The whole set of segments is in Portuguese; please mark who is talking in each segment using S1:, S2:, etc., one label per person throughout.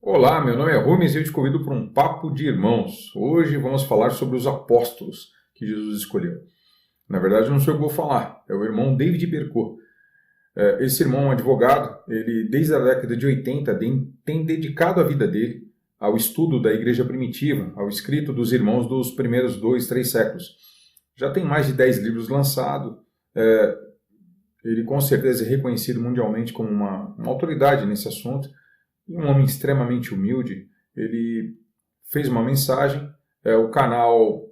S1: Olá, meu nome é Rubens e eu te convido para um papo de irmãos. Hoje vamos falar sobre os apóstolos que Jesus escolheu. Na verdade, não sou eu que vou falar, é o irmão David Bercot. Esse irmão é um advogado, ele desde a década de 80 tem dedicado a vida dele ao estudo da igreja primitiva, ao escrito dos irmãos dos primeiros 2, 3 séculos. Já tem mais de 10 livros lançados, ele com certeza é reconhecido mundialmente como uma autoridade nesse assunto. Um homem extremamente humilde. Ele fez uma mensagem, o canal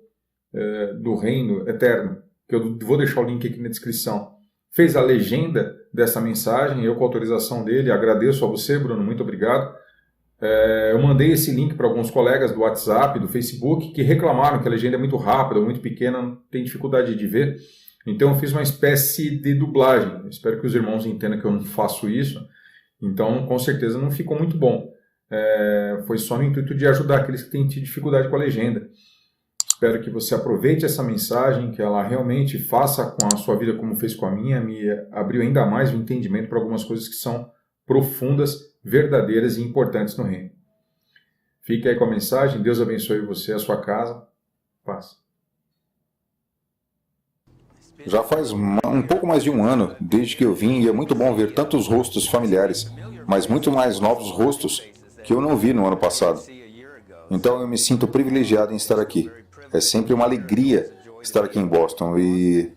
S1: do Reino Eterno, que eu vou deixar o link aqui na descrição, fez a legenda dessa mensagem, eu com a autorização dele, agradeço a você, Bruno, muito obrigado. Eu mandei esse link para alguns colegas do WhatsApp, do Facebook, que reclamaram que a legenda é muito rápida, muito pequena, tem dificuldade de ver. Então eu fiz uma espécie de dublagem. Eu espero que os irmãos entendam que eu não faço isso. Então, com certeza, não ficou muito bom. Foi só no intuito de ajudar aqueles que têm tido dificuldade com a legenda. Espero que você aproveite essa mensagem, que ela realmente faça com a sua vida como fez com a minha, me abriu ainda mais o entendimento para algumas coisas que são profundas, verdadeiras e importantes no reino. Fique aí com a mensagem, Deus abençoe você, a sua casa. Paz.
S2: Já faz um pouco mais de um ano desde que eu vim e é muito bom ver tantos rostos familiares, mas muito mais novos rostos que eu não vi no ano passado. Então eu me sinto privilegiado em estar aqui. É sempre uma alegria estar aqui em Boston e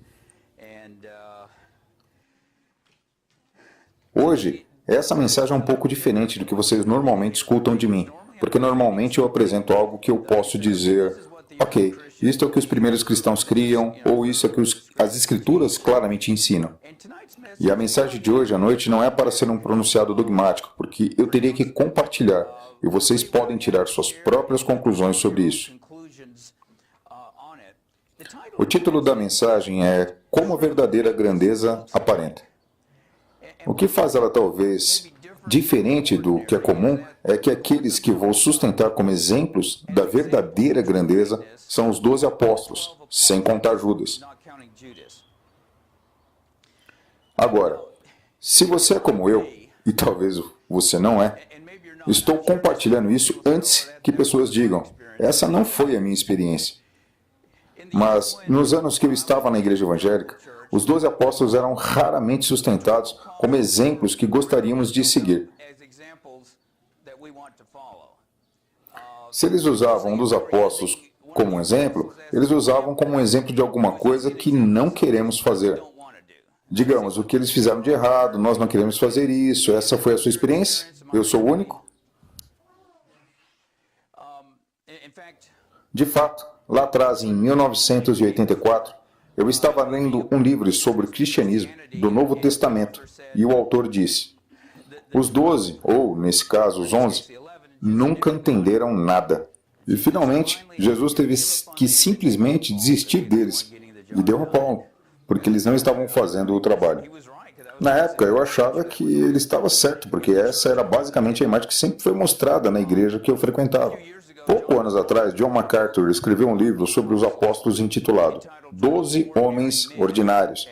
S2: hoje essa mensagem é um pouco diferente do que vocês normalmente escutam de mim, porque normalmente eu apresento algo que eu posso dizer, ok, isto é o que os primeiros cristãos criam, ou isso é o que as escrituras claramente ensinam. E a mensagem de hoje à noite não é para ser um pronunciado dogmático, porque eu teria que compartilhar, e vocês podem tirar suas próprias conclusões sobre isso. O título da mensagem é Como a Verdadeira Grandeza Aparenta. O que faz ela talvez diferente do que é comum é que aqueles que vou sustentar como exemplos da verdadeira grandeza são os 12 apóstolos, sem contar Judas. Agora, se você é como eu, e talvez você não é, estou compartilhando isso antes que pessoas digam, essa não foi a minha experiência. Mas, nos anos que eu estava na igreja evangélica, os 12 apóstolos eram raramente sustentados como exemplos que gostaríamos de seguir. Se eles usavam um dos apóstolos como um exemplo, eles usavam como um exemplo de alguma coisa que não queremos fazer. Digamos, o que eles fizeram de errado, nós não queremos fazer isso, essa foi a sua experiência? Eu sou o único? De fato, lá atrás, em 1984, eu estava lendo um livro sobre o cristianismo do Novo Testamento e o autor disse: os 12, ou nesse caso os 11, nunca entenderam nada. E finalmente, Jesus teve que simplesmente desistir deles e deu a Paulo, porque eles não estavam fazendo o trabalho. Na época, eu achava que ele estava certo, porque essa era basicamente a imagem que sempre foi mostrada na igreja que eu frequentava. Poucos anos atrás, John MacArthur escreveu um livro sobre os apóstolos intitulado 12 Homens Ordinários.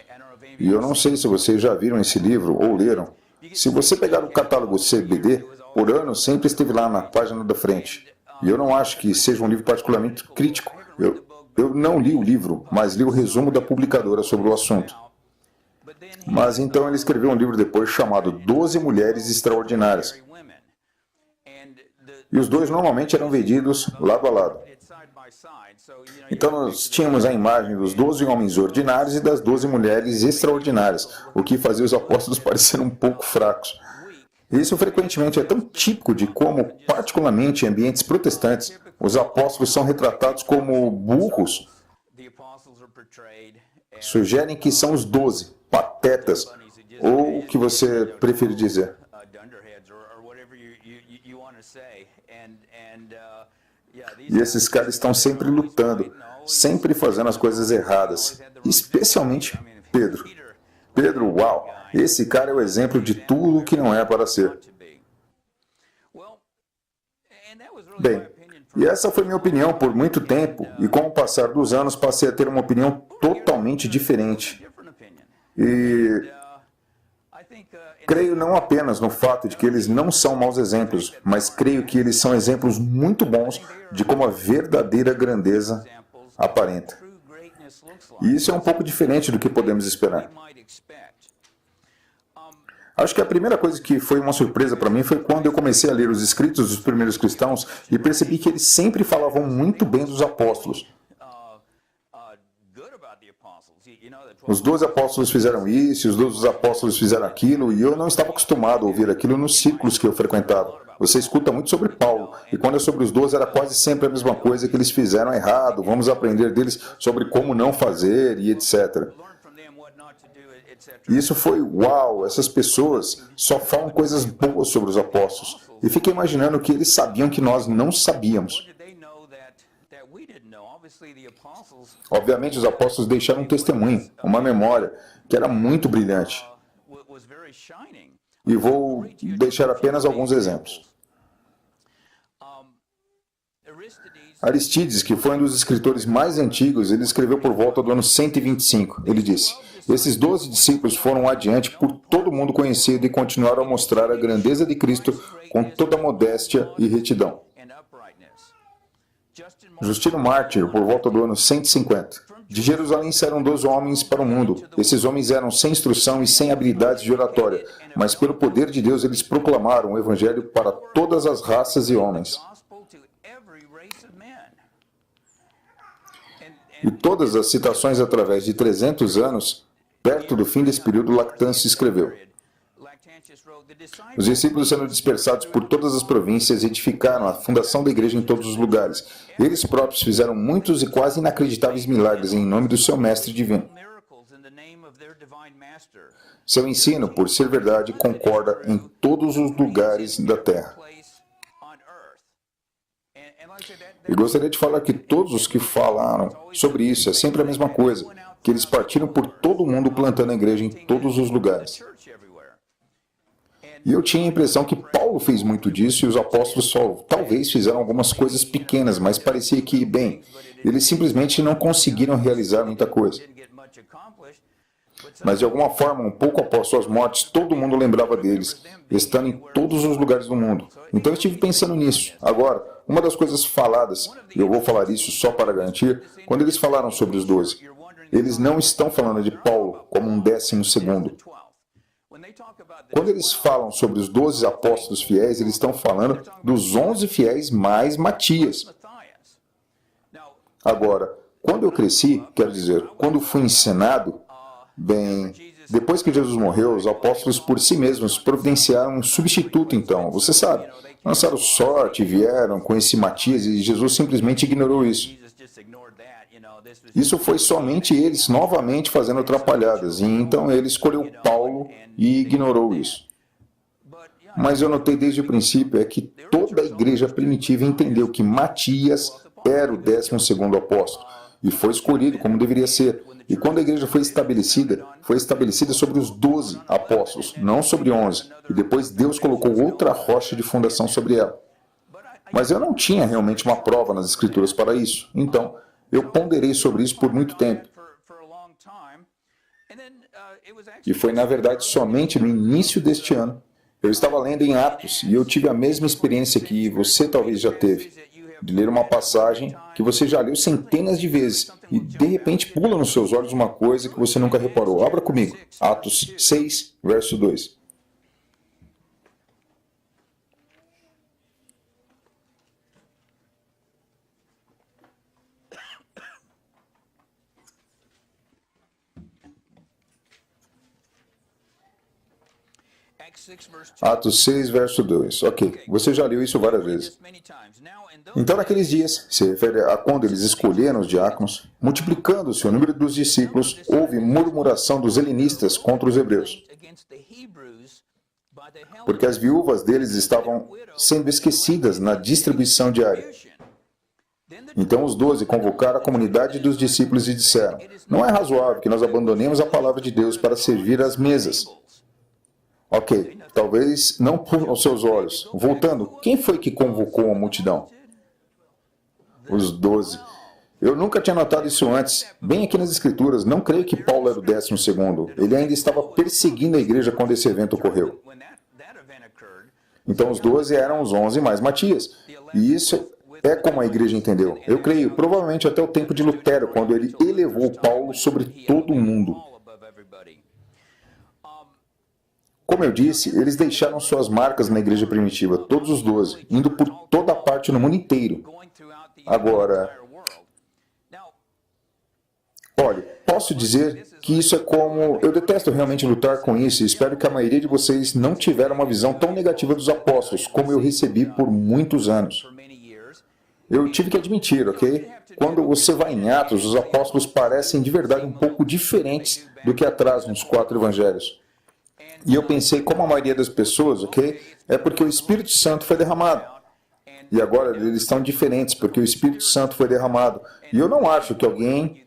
S2: E eu não sei se vocês já viram esse livro ou leram. Se você pegar o catálogo CBD, por ano sempre esteve lá na página da frente. E eu não acho que seja um livro particularmente crítico. Eu não li o livro, mas li o resumo da publicadora sobre o assunto. Mas então ele escreveu um livro depois chamado 12 Mulheres Extraordinárias. E os dois normalmente eram vendidos lado a lado. Então nós tínhamos a imagem dos 12 homens ordinários e das 12 mulheres extraordinárias, o que fazia os apóstolos parecerem um pouco fracos. Isso frequentemente é tão típico de como, particularmente em ambientes protestantes, os apóstolos são retratados como burros. Sugerem que são os 12, patetas, ou o que você prefere dizer. E esses caras estão sempre lutando, sempre fazendo as coisas erradas, especialmente Pedro. Pedro, uau, esse cara é o exemplo de tudo que não é para ser. Bem, e essa foi minha opinião por muito tempo, e com o passar dos anos passei a ter uma opinião totalmente diferente. E Creio não apenas no fato de que eles não são maus exemplos, mas creio que eles são exemplos muito bons de como a verdadeira grandeza aparenta. E isso é um pouco diferente do que podemos esperar. Acho que a primeira coisa que foi uma surpresa para mim foi quando eu comecei a ler os escritos dos primeiros cristãos e percebi que eles sempre falavam muito bem dos apóstolos. Os 12 apóstolos fizeram isso, os 12 apóstolos fizeram aquilo, e eu não estava acostumado a ouvir aquilo nos círculos que eu frequentava. Você escuta muito sobre Paulo, e quando é sobre os 12 era quase sempre a mesma coisa que eles fizeram errado, vamos aprender deles sobre como não fazer e etc. E isso foi, uau, essas pessoas só falam coisas boas sobre os apóstolos. E fiquei imaginando que eles sabiam que nós não sabíamos. Obviamente, os apóstolos deixaram um testemunho, uma memória, que era muito brilhante. E vou deixar apenas alguns exemplos. Aristides, que foi um dos escritores mais antigos, ele escreveu por volta do ano 125. Ele disse: esses 12 discípulos foram adiante por todo mundo conhecido e continuaram a mostrar a grandeza de Cristo com toda modéstia e retidão. Justino Mártir, por volta do ano 150. De Jerusalém saíram 12 homens para o mundo. Esses homens eram sem instrução e sem habilidades de oratória, mas pelo poder de Deus eles proclamaram o evangelho para todas as raças e homens. E todas as citações através de 300 anos, perto do fim desse período, Lactâncio escreveu: os discípulos sendo dispersados por todas as províncias edificaram a fundação da igreja em todos os lugares. Eles próprios fizeram muitos e quase inacreditáveis milagres em nome do seu mestre divino. Seu ensino, por ser verdade, concorda em todos os lugares da terra. E gostaria de falar que todos os que falaram sobre isso é sempre a mesma coisa, que eles partiram por todo o mundo plantando a igreja em todos os lugares. E eu tinha a impressão que Paulo fez muito disso e os apóstolos só talvez fizeram algumas coisas pequenas, mas parecia que, bem, eles simplesmente não conseguiram realizar muita coisa. Mas de alguma forma, um pouco após suas mortes, todo mundo lembrava deles, estando em todos os lugares do mundo. Então eu estive pensando nisso. Agora, uma das coisas faladas, e eu vou falar isso só para garantir, quando eles falaram sobre os 12, eles não estão falando de Paulo como um 12º. Quando eles falam sobre os 12 apóstolos fiéis, eles estão falando dos 11 fiéis mais Matias. Agora, quando eu cresci, quero dizer, quando fui ensinado, bem, depois que Jesus morreu, os apóstolos por si mesmos providenciaram um substituto, então, você sabe, lançaram sorte, vieram com esse Matias e Jesus simplesmente ignorou isso. Isso foi somente eles novamente fazendo atrapalhadas, e então ele escolheu Paulo e ignorou isso. Mas eu notei desde o princípio é que toda a igreja primitiva entendeu que Matias era o 12º apóstolo, e foi escolhido como deveria ser. E quando a igreja foi estabelecida sobre os 12 apóstolos, não sobre 11, e depois Deus colocou outra rocha de fundação sobre ela. Mas eu não tinha realmente uma prova nas escrituras para isso, então eu ponderei sobre isso por muito tempo. E foi, na verdade, somente no início deste ano. Eu estava lendo em Atos e eu tive a mesma experiência que você talvez já teve, de ler uma passagem que você já leu centenas de vezes e de repente pula nos seus olhos uma coisa que você nunca reparou. Abra comigo, Atos 6, verso 2. Atos 6, verso 2. Ok, você já leu isso várias vezes. Então, naqueles dias, se refere a quando eles escolheram os diáconos, multiplicando-se o número dos discípulos, houve murmuração dos helenistas contra os hebreus, porque as viúvas deles estavam sendo esquecidas na distribuição diária. Então os 12 convocaram a comunidade dos discípulos e disseram: não é razoável que nós abandonemos a palavra de Deus para servir às mesas. Ok, talvez não por aos seus olhos. Voltando, quem foi que convocou a multidão? Os 12. Eu nunca tinha notado isso antes. Bem aqui nas Escrituras, não creio que Paulo era o 12º. Ele ainda estava perseguindo a igreja quando esse evento ocorreu. Então os 12 eram os 11 mais Matias. E isso é como a igreja entendeu. Eu creio, provavelmente até o tempo de Lutero, quando ele elevou Paulo sobre todo o mundo. Como eu disse, eles deixaram suas marcas na igreja primitiva, todos os 12, indo por toda parte no mundo inteiro. Agora, olha, posso dizer que isso é como... Eu detesto realmente lutar com isso e espero que a maioria de vocês não tiveram uma visão tão negativa dos apóstolos como eu recebi por muitos anos. Eu tive que admitir, ok? Quando você vai em Atos, os apóstolos parecem de verdade um pouco diferentes do que atrás nos 4 evangelhos. E eu pensei, como a maioria das pessoas, ok? É porque o Espírito Santo foi derramado. E agora eles estão diferentes, porque o Espírito Santo foi derramado. E eu não acho que alguém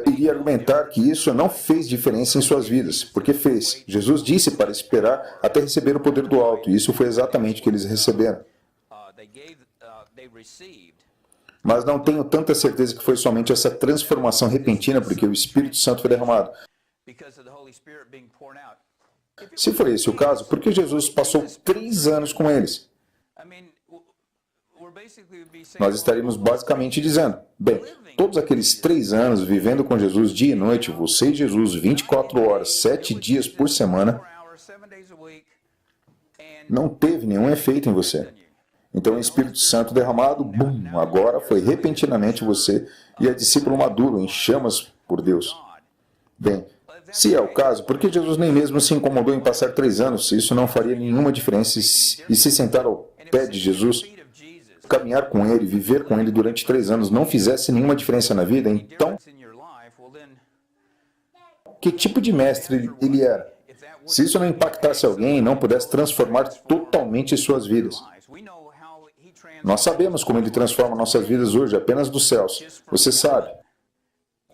S2: iria argumentar que isso não fez diferença em suas vidas, porque fez. Jesus disse para esperar até receber o poder do alto, e isso foi exatamente o que eles receberam. Mas não tenho tanta certeza que foi somente essa transformação repentina, porque o Espírito Santo foi derramado. Se for esse o caso, por que Jesus passou 3 anos com eles? Nós estaríamos basicamente dizendo, bem, todos aqueles 3 anos vivendo com Jesus dia e noite, você e Jesus 24 horas, 7 dias por semana, não teve nenhum efeito em você. Então o Espírito Santo derramado, bum, agora foi repentinamente você e é discípulo maduro, em chamas por Deus. Bem, se é o caso, por que Jesus nem mesmo se incomodou em passar 3 anos, se isso não faria nenhuma diferença, e se sentar ao pé de Jesus, caminhar com ele, viver com ele durante 3 anos não fizesse nenhuma diferença na vida? Então, que tipo de mestre ele era? Se isso não impactasse alguém e não pudesse transformar totalmente suas vidas. Nós sabemos como ele transforma nossas vidas hoje, apenas dos céus. Você sabe.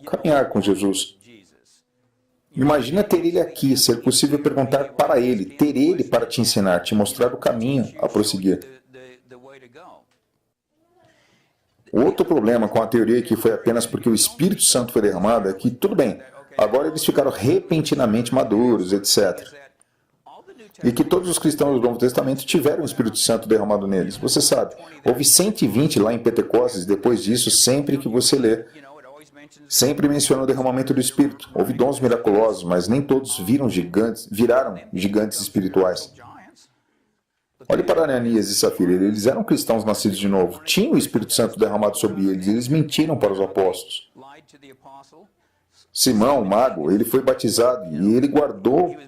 S2: Caminhar com Jesus. Imagina ter ele aqui, ser possível perguntar para ele, ter ele para te ensinar, te mostrar o caminho a prosseguir. Outro problema com a teoria que foi apenas porque o Espírito Santo foi derramado é que, tudo bem, agora eles ficaram repentinamente maduros, etc. E que todos os cristãos do Novo Testamento tiveram o Espírito Santo derramado neles. Você sabe, houve 120 lá em Pentecostes, depois disso, sempre que você lê, sempre menciona o derramamento do Espírito. Houve dons miraculosos, mas nem todos viraram gigantes espirituais. Olhe para Ananias e Safira, eles eram cristãos nascidos de novo, tinham o Espírito Santo derramado sobre eles, eles mentiram para os apóstolos. Simão, o mago, ele foi batizado e ele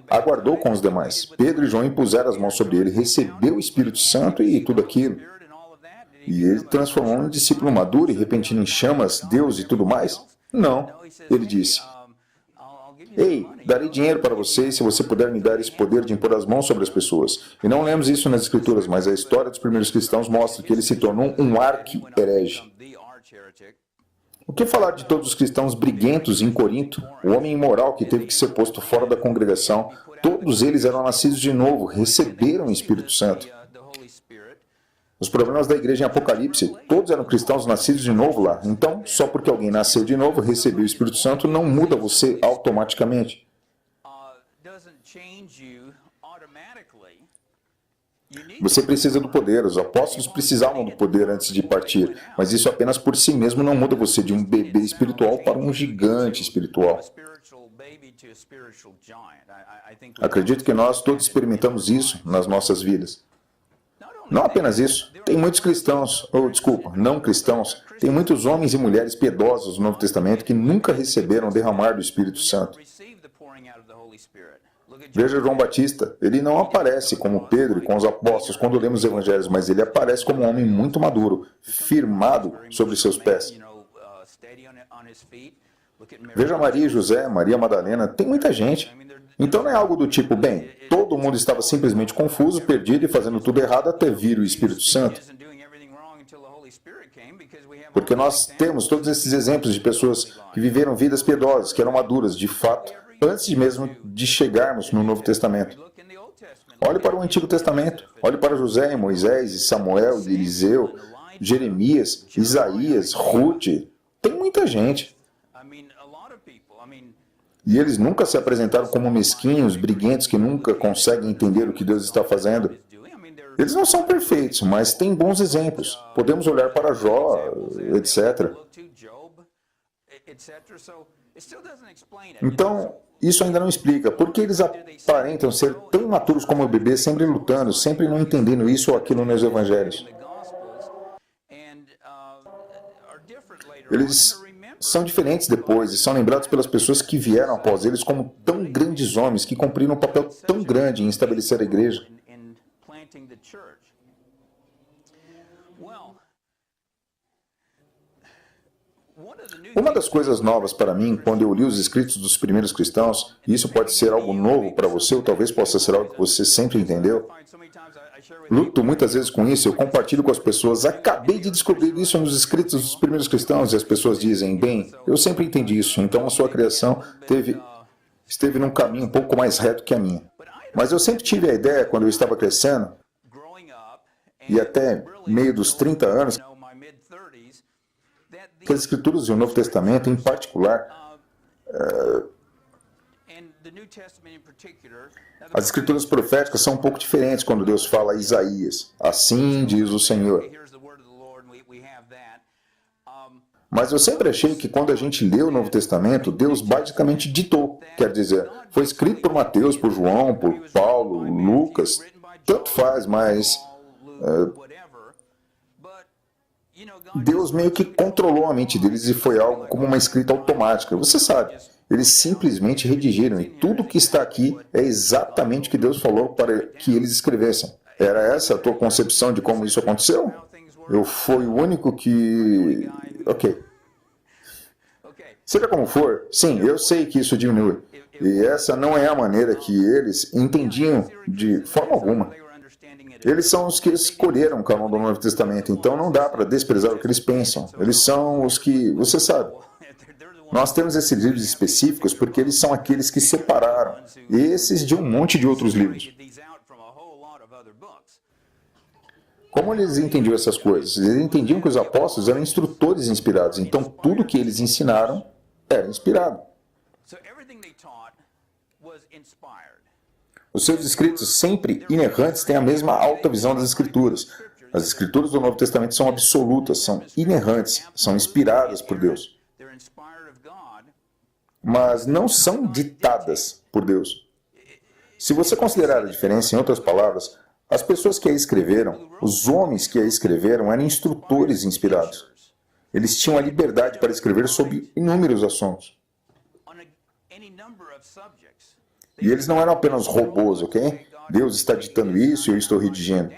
S2: aguardou com os demais. Pedro e João impuseram as mãos sobre ele, recebeu o Espírito Santo e tudo aquilo. E ele transformou um discípulo maduro e repentino em chamas, Deus e tudo mais? Não, ele disse. Ei, darei dinheiro para você se você puder me dar esse poder de impor as mãos sobre as pessoas. E não lemos isso nas Escrituras, mas a história dos primeiros cristãos mostra que ele se tornou um arqui-herege. O que falar de todos os cristãos briguentos em Corinto, o homem imoral que teve que ser posto fora da congregação? Todos eles eram nascidos de novo, receberam o Espírito Santo. Os problemas da igreja em Apocalipse, todos eram cristãos nascidos de novo lá. Então, só porque alguém nasceu de novo, recebeu o Espírito Santo, não muda você automaticamente. Você precisa do poder, os apóstolos precisavam do poder antes de partir, mas isso apenas por si mesmo não muda você de um bebê espiritual para um gigante espiritual. Acredito que nós todos experimentamos isso nas nossas vidas. Não apenas isso, tem muitos cristãos, não cristãos, tem muitos homens e mulheres piedosos no Novo Testamento que nunca receberam o derramar do Espírito Santo. Veja João Batista, ele não aparece como Pedro e com os apóstolos quando lemos os evangelhos, mas ele aparece como um homem muito maduro, firmado sobre seus pés. Veja Maria e José, Maria Madalena, tem muita gente. Então não é algo do tipo, bem, todo mundo estava simplesmente confuso, perdido e fazendo tudo errado até vir o Espírito Santo. Porque nós temos todos esses exemplos de pessoas que viveram vidas piedosas, que eram maduras, de fato, antes mesmo de chegarmos no Novo Testamento. Olhe para o Antigo Testamento, olhe para José e Moisés, e Samuel, e Eliseu, Jeremias, Isaías, Ruth, Tem muita gente. E eles nunca se apresentaram como mesquinhos, briguentos que nunca conseguem entender o que Deus está fazendo. Eles não são perfeitos, mas têm bons exemplos. Podemos olhar para Jó, etc. Então, isso ainda não explica por que eles aparentam ser tão imaturos como bebês, sempre lutando, sempre não entendendo isso ou aquilo nos evangelhos. Eles são diferentes depois e são lembrados pelas pessoas que vieram após eles como tão grandes homens que cumpriram um papel tão grande em estabelecer a igreja. Uma das coisas novas para mim, quando eu li os escritos dos primeiros cristãos, e isso pode ser algo novo para você, ou talvez possa ser algo que você sempre entendeu, luto muitas vezes com isso, eu compartilho com as pessoas, acabei de descobrir isso nos escritos dos primeiros cristãos, e as pessoas dizem, bem, eu sempre entendi isso, então a sua criação esteve num caminho um pouco mais reto que a minha. Mas eu sempre tive a ideia, quando eu estava crescendo, e até meio dos 30 anos, que as Escrituras e o Novo Testamento, em particular, as Escrituras proféticas são um pouco diferentes quando Deus fala a Isaías. Assim diz o Senhor. Mas eu sempre achei que quando a gente lê o Novo Testamento, Deus basicamente ditou. Quer dizer, foi escrito por Mateus, por João, por Paulo, Lucas, tanto faz, mas Deus meio que controlou a mente deles e foi algo como uma escrita automática. Você sabe, eles simplesmente redigiram e tudo que está aqui é exatamente o que Deus falou para que eles escrevessem. Era essa a tua concepção de como isso aconteceu? Eu fui o único que... Ok. Seja como for, sim, eu sei que isso diminui. E essa não é a maneira que eles entendiam de forma alguma. Eles são os que escolheram o canon do Novo Testamento, então não dá para desprezar o que eles pensam. Eles são os que, você sabe, nós temos esses livros específicos porque eles são aqueles que separaram esses de um monte de outros livros. Como eles entendiam essas coisas? Eles entendiam que os apóstolos eram instrutores inspirados, então tudo que eles ensinaram era inspirado. Os seus escritos, sempre inerrantes, têm a mesma alta visão das Escrituras. As Escrituras do Novo Testamento são absolutas, são inerrantes, são inspiradas por Deus. Mas não são ditadas por Deus. Se você considerar a diferença, em outras palavras, as pessoas que a escreveram, os homens que a escreveram, eram instrutores inspirados. Eles tinham a liberdade para escrever sobre inúmeros assuntos. E eles não eram apenas robôs, ok? Deus está ditando isso e eu estou redigindo.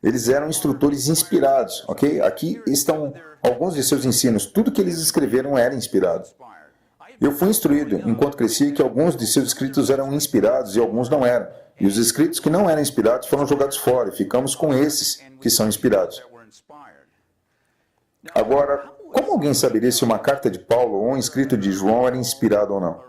S2: Eles eram instrutores inspirados, ok? Aqui estão alguns de seus ensinos. Tudo que eles escreveram era inspirado. Eu fui instruído, enquanto crescia, que alguns de seus escritos eram inspirados e alguns não eram. E os escritos que não eram inspirados foram jogados fora e ficamos com esses que são inspirados. Agora, como alguém saberia se uma carta de Paulo ou um escrito de João era inspirado ou não?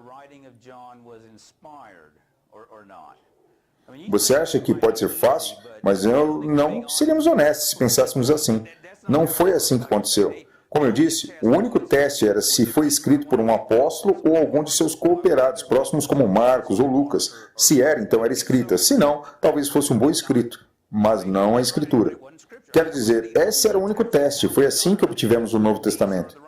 S2: Você acha que pode ser fácil? Mas não seríamos honestos se pensássemos assim. Não foi assim que aconteceu. Como eu disse, o único teste era se foi escrito por um apóstolo ou algum de seus cooperados próximos como Marcos ou Lucas. Se era, então era escrita. Se não, talvez fosse um bom escrito, mas não a escritura. Quero dizer, esse era o único teste. Foi assim que obtivemos o Novo Testamento.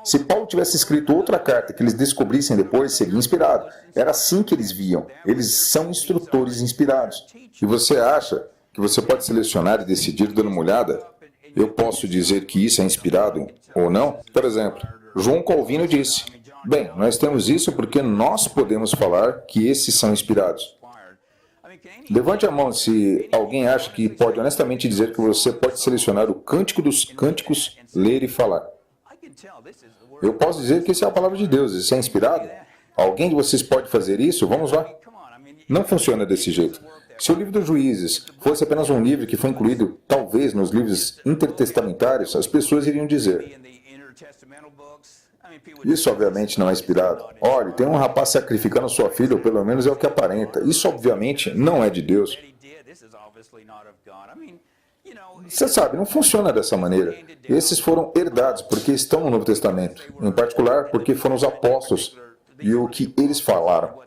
S2: Se Paulo tivesse escrito outra carta que eles descobrissem depois, seria inspirado. Era assim que eles viam. Eles são instrutores inspirados. E você acha que você pode selecionar e decidir dando uma olhada? Eu posso dizer que isso é inspirado ou não? Por exemplo, João Calvino disse, bem, nós temos isso porque nós podemos falar que esses são inspirados. Levante a mão se alguém acha que pode honestamente dizer que você pode selecionar o Cântico dos Cânticos, ler e falar. Eu posso dizer que isso é a palavra de Deus, isso é inspirado? Alguém de vocês pode fazer isso? Vamos lá. Não funciona desse jeito. Se o livro dos Juízes fosse apenas um livro que foi incluído, talvez, nos livros intertestamentários, as pessoas iriam dizer, isso obviamente não é inspirado. Olhe, tem um rapaz sacrificando sua filha, ou pelo menos é o que aparenta. Isso obviamente não é de Deus. Você sabe, não funciona dessa maneira. Esses foram herdados porque estão no Novo Testamento, em particular porque foram os apóstolos e o que eles falaram.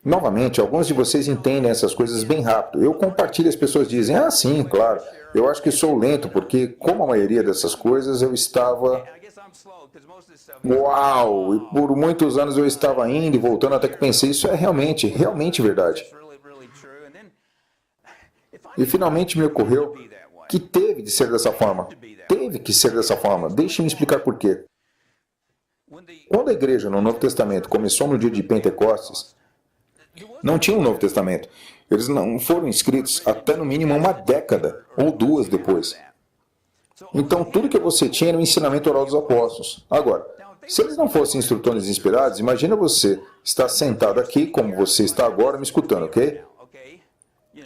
S2: Novamente, alguns de vocês entendem essas coisas bem rápido. Eu compartilho e as pessoas dizem, ah, sim, claro. Eu acho que sou lento, porque, como a maioria dessas coisas, eu estava... Uau! E por muitos anos eu estava indo e voltando até que pensei, isso é realmente verdade. E finalmente me ocorreu que teve de ser dessa forma. Teve que ser dessa forma. Deixe-me explicar por quê. Quando a igreja no Novo Testamento começou no dia de Pentecostes, não tinha um Novo Testamento. Eles não foram escritos até no mínimo uma década ou duas depois. Então tudo que você tinha era o ensinamento oral dos apóstolos. Agora, se eles não fossem instrutores inspirados, imagina você estar sentado aqui como você está agora me escutando, ok?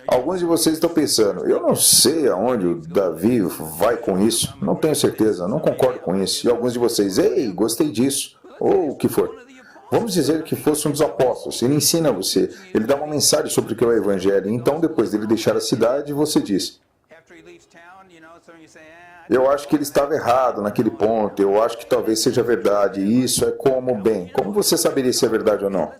S2: Alguns de vocês estão pensando, eu não sei aonde o Davi vai com isso, não tenho certeza, não concordo com isso. E alguns de vocês, ei, gostei disso, ou o que for. Vamos dizer que fosse um dos apóstolos, ele ensina você, ele dá uma mensagem sobre o que é o Evangelho, então depois dele deixar a cidade, você diz, eu acho que ele estava errado naquele ponto, eu acho que talvez seja verdade, e isso é como você saberia se é verdade ou não?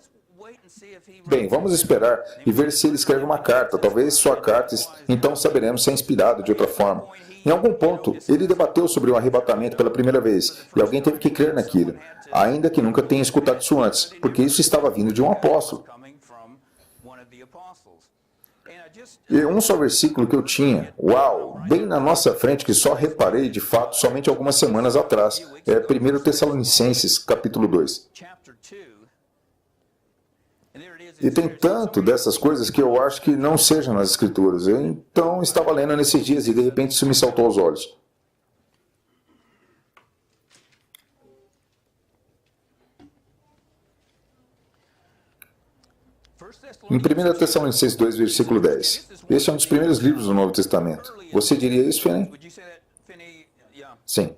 S2: Bem, vamos esperar e ver se ele escreve uma carta, talvez sua carta, então saberemos se é inspirado de outra forma. Em algum ponto, ele debateu sobre o arrebatamento pela primeira vez, e alguém teve que crer naquilo, ainda que nunca tenha escutado isso antes, porque isso estava vindo de um apóstolo. E um só versículo que eu tinha, uau, bem na nossa frente, que só reparei de fato somente algumas semanas atrás, é 1 Tessalonicenses, capítulo 2. E tem tanto dessas coisas que eu acho que não sejam nas Escrituras. Eu então estava lendo nesses dias e de repente isso me saltou aos olhos. Em 1 Tessalonicenses 2, versículo 10. Este é um dos primeiros livros do Novo Testamento. Você diria isso, Finney? Sim.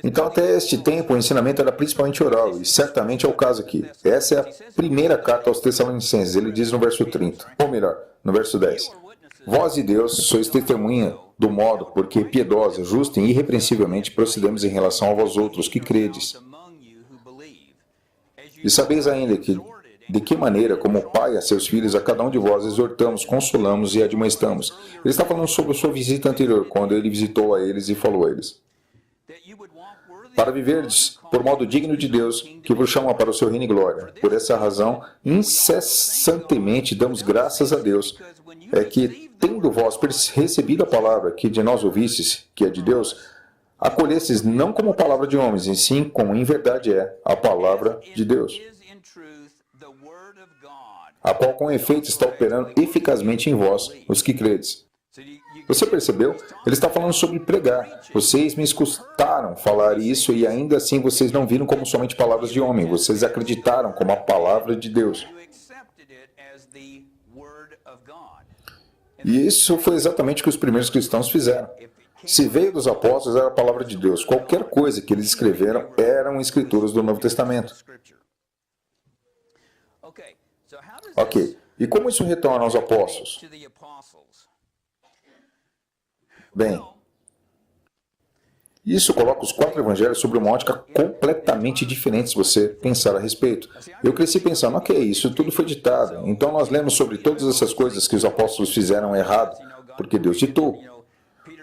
S2: Então, até este tempo, o ensinamento era principalmente oral, e certamente é o caso aqui. Essa é a primeira carta aos Tessalonicenses, ele diz no verso 30, ou melhor, no verso 10. Vós e Deus sois testemunha do modo porque piedosa, justa e irrepreensivelmente procedemos em relação a vós outros que credes. E sabeis ainda que, de que maneira, como pai a seus filhos, a cada um de vós exortamos, consolamos e admoestamos. Ele está falando sobre a sua visita anterior, quando ele visitou a eles e falou a eles. Para viverdes por modo digno de Deus, que vos chama para o seu reino e glória. Por essa razão, incessantemente damos graças a Deus, é que, tendo vós recebido a palavra que de nós ouvistes, que é de Deus, acolhestes não como palavra de homens, e sim como em verdade é a palavra de Deus, a qual com efeito está operando eficazmente em vós, os que credes. Você percebeu? Ele está falando sobre pregar. Vocês me escutaram falar isso e ainda assim vocês não viram como somente palavras de homem. Vocês acreditaram como a palavra de Deus. E isso foi exatamente o que os primeiros cristãos fizeram. Se veio dos apóstolos, era a palavra de Deus. Qualquer coisa que eles escreveram eram escrituras do Novo Testamento. Ok. E como isso retorna aos apóstolos? Bem, isso coloca os 4 evangelhos sobre uma ótica completamente diferente se você pensar a respeito. Eu cresci pensando, ok, isso tudo foi ditado. Então nós lemos sobre todas essas coisas que os apóstolos fizeram errado, porque Deus ditou.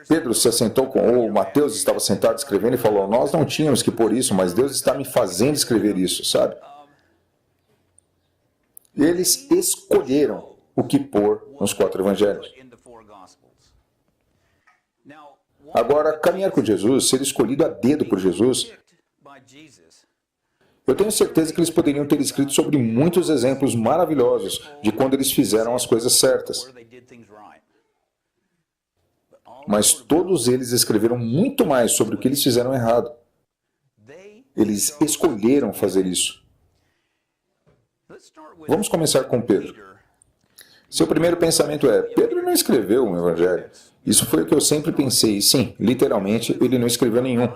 S2: Pedro se assentou ou Mateus estava sentado escrevendo e falou, nós não tínhamos que pôr isso, mas Deus está me fazendo escrever isso, sabe? Eles escolheram o que pôr nos 4 evangelhos. Agora, caminhar com Jesus, ser escolhido a dedo por Jesus, eu tenho certeza que eles poderiam ter escrito sobre muitos exemplos maravilhosos de quando eles fizeram as coisas certas. Mas todos eles escreveram muito mais sobre o que eles fizeram errado. Eles escolheram fazer isso. Vamos começar com Pedro. Seu primeiro pensamento é, Pedro não escreveu um evangelho. Isso foi o que eu sempre pensei. Sim, literalmente, ele não escreveu nenhum.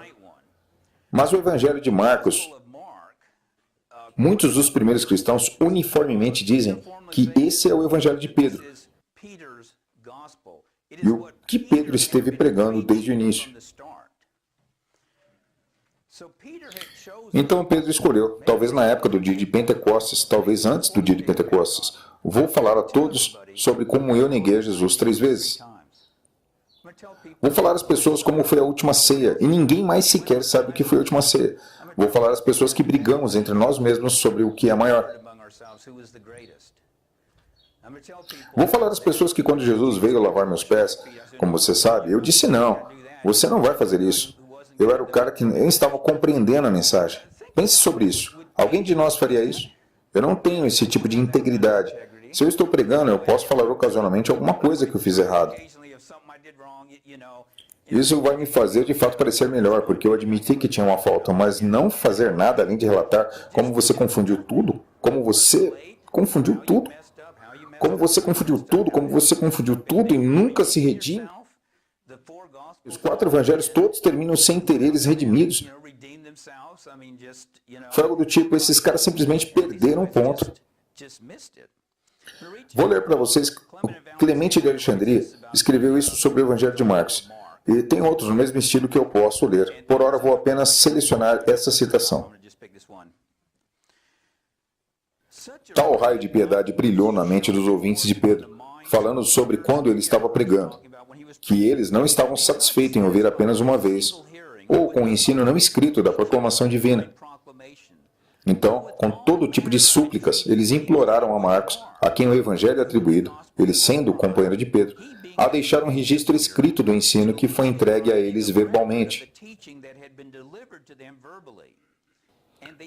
S2: Mas o evangelho de Marcos, muitos dos primeiros cristãos uniformemente dizem que esse é o evangelho de Pedro. e o que Pedro esteve pregando desde o início. Então Pedro escolheu, talvez na época do dia de Pentecostes, talvez antes do dia de Pentecostes, vou falar a todos sobre como eu neguei a Jesus 3 vezes. Vou falar às pessoas como foi a última ceia, e ninguém mais sequer sabe o que foi a última ceia. Vou falar às pessoas que brigamos entre nós mesmos sobre o que é maior. Vou falar às pessoas que quando Jesus veio lavar meus pés, como você sabe, eu disse não, você não vai fazer isso. Eu era o cara que nem estava compreendendo a mensagem. Pense sobre isso. Alguém de nós faria isso? Eu não tenho esse tipo de integridade. Se eu estou pregando, eu posso falar ocasionalmente alguma coisa que eu fiz errado. Isso vai me fazer de fato parecer melhor, porque eu admiti que tinha uma falta, mas não fazer nada além de relatar como você confundiu tudo, como você confundiu tudo, como você confundiu tudo, como você confundiu tudo e nunca se redime. Os 4 evangelhos todos terminam sem ter eles redimidos. Foi algo do tipo, esses caras simplesmente perderam um ponto. Vou ler para vocês, o Clemente de Alexandria escreveu isso sobre o Evangelho de Marcos. E tem outros no mesmo estilo que eu posso ler. Por ora vou apenas selecionar essa citação. Tal raio de piedade brilhou na mente dos ouvintes de Pedro, falando sobre quando ele estava pregando, que eles não estavam satisfeitos em ouvir apenas uma vez, ou com o ensino não escrito da proclamação divina. Então, com todo tipo de súplicas, eles imploraram a Marcos, a quem o evangelho é atribuído, ele sendo o companheiro de Pedro, a deixar um registro escrito do ensino que foi entregue a eles verbalmente.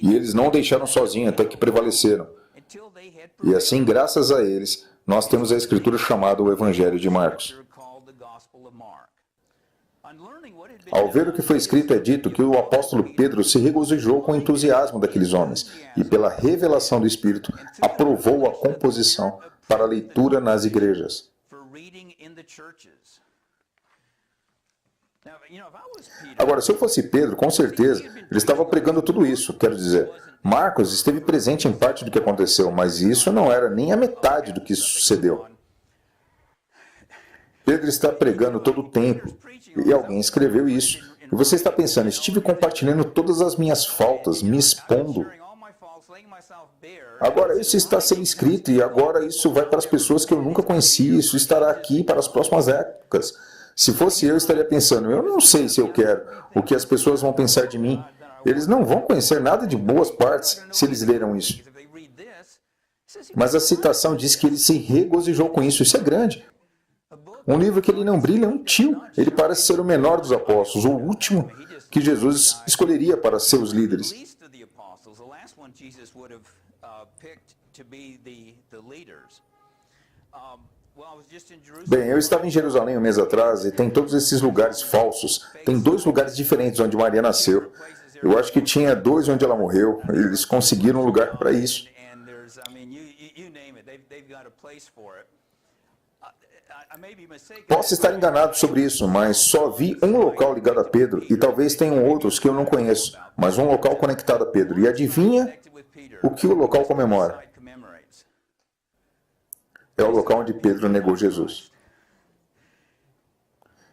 S2: E eles não o deixaram sozinho até que prevaleceram. E assim, graças a eles, nós temos a escritura chamada o Evangelho de Marcos. Ao ver o que foi escrito, é dito que o apóstolo Pedro se regozijou com o entusiasmo daqueles homens e, pela revelação do Espírito, aprovou a composição para a leitura nas igrejas. Agora, se eu fosse Pedro, com certeza, ele estava pregando tudo isso. Quero dizer, Marcos esteve presente em parte do que aconteceu, mas isso não era nem a metade do que sucedeu. Pedro está pregando todo o tempo, e alguém escreveu isso. E você está pensando, estive compartilhando todas as minhas faltas, me expondo. Agora isso está sendo escrito, e agora isso vai para as pessoas que eu nunca conheci, isso estará aqui para as próximas épocas. Se fosse eu, estaria pensando, eu não sei se eu quero, o que as pessoas vão pensar de mim. Eles não vão conhecer nada de boas partes se eles leram isso. Mas a citação diz que ele se regozijou com isso, isso é grande. Um livro que ele não brilha é um tio. Ele parece ser o menor dos apóstolos, o último que Jesus escolheria para seus líderes. Bem, eu estava em Jerusalém um mês atrás e tem todos esses lugares falsos. Tem 2 lugares diferentes onde Maria nasceu. Eu acho que tinha 2 onde ela morreu. Eles conseguiram um lugar para isso. Posso estar enganado sobre isso, mas só vi um local ligado a Pedro, e talvez tenham outros que eu não conheço, mas um local conectado a Pedro. E adivinha o que o local comemora? É o local onde Pedro negou Jesus.